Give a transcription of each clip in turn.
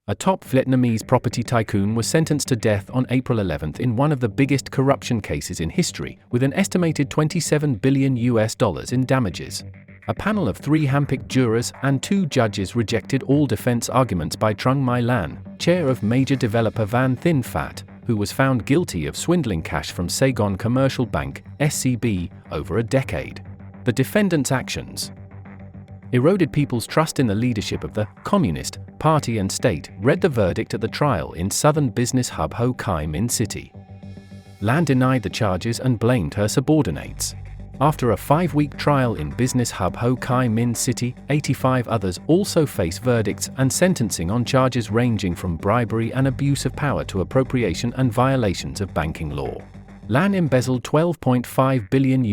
A top Vietnamese property tycoon was sentenced to death on April 11 in one of the biggest corruption cases in history, with an estimated $27 billion in damages. A panel of 3 handpicked jurors and 2 judges rejected all defense arguments by Trung My Lan, chair of major developer Van Thin Phat, who was found guilty of swindling cash from Saigon Commercial Bank, SCB, over a decade. The defendants' actions eroded people's trust in the leadership of the Communist Party and state, read the verdict at the trial in southern business hub Ho Chi Minh City. Lan denied the charges and blamed her subordinates. After a 5-week trial in business hub Ho Chi Minh City, 85 others also face verdicts and sentencing on charges ranging from bribery and abuse of power to appropriation and violations of banking law. Lan embezzled $12.5 billion,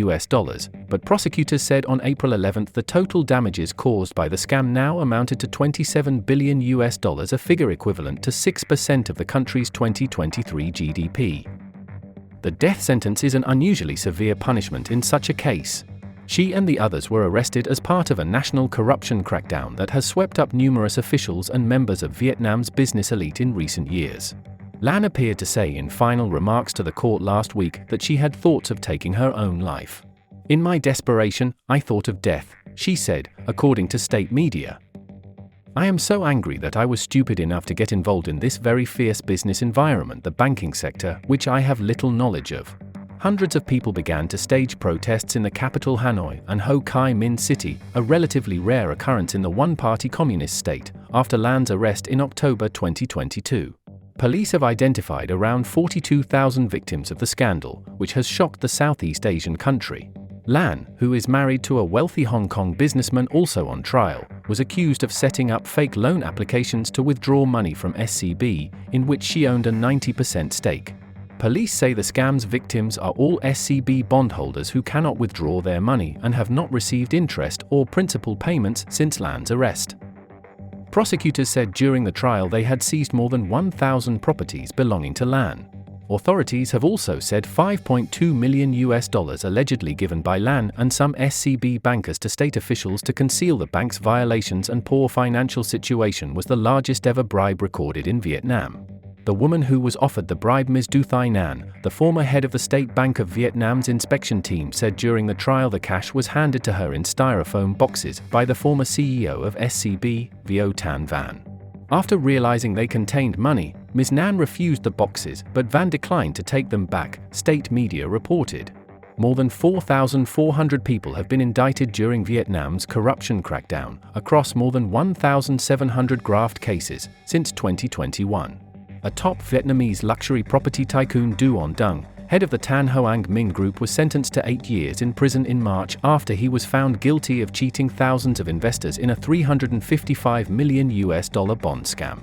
but prosecutors said on April 11 the total damages caused by the scam now amounted to $27 billion, a figure equivalent to 6% of the country's 2023 GDP. The death sentence is an unusually severe punishment in such a case. She and the others were arrested as part of a national corruption crackdown that has swept up numerous officials and members of Vietnam's business elite in recent years. Lan appeared to say in final remarks to the court last week that she had thoughts of taking her own life. "In my desperation, I thought of death," she said, according to state media. "I am so angry that I was stupid enough to get involved in this very fierce business environment, the banking sector, which I have little knowledge of." Hundreds of people began to stage protests in the capital Hanoi and Ho Chi Minh City, a relatively rare occurrence in the one-party communist state, after Lan's arrest in October 2022. Police have identified around 42,000 victims of the scandal, which has shocked the Southeast Asian country. Lan, who is married to a wealthy Hong Kong businessman also on trial, was accused of setting up fake loan applications to withdraw money from SCB, in which she owned a 90% stake. Police say the scam's victims are all SCB bondholders who cannot withdraw their money and have not received interest or principal payments since Lan's arrest. Prosecutors said during the trial they had seized more than 1,000 properties belonging to Lan. Authorities have also said $5.2 million allegedly given by Lan and some SCB bankers to state officials to conceal the bank's violations and poor financial situation was the largest ever bribe recorded in Vietnam. The woman who was offered the bribe, Ms. Du Thai Nan, the former head of the State Bank of Vietnam's inspection team, said during the trial the cash was handed to her in styrofoam boxes by the former CEO of SCB, Vo Tan Van. After realizing they contained money, Ms. Nan refused the boxes, but Van declined to take them back, state media reported. More than 4,400 people have been indicted during Vietnam's corruption crackdown, across more than 1,700 graft cases, since 2021. A top Vietnamese luxury property tycoon Duong Dung, head of the Tan Hoang Minh Group, was sentenced to 8 years in prison in March after he was found guilty of cheating thousands of investors in a $355 million bond scam.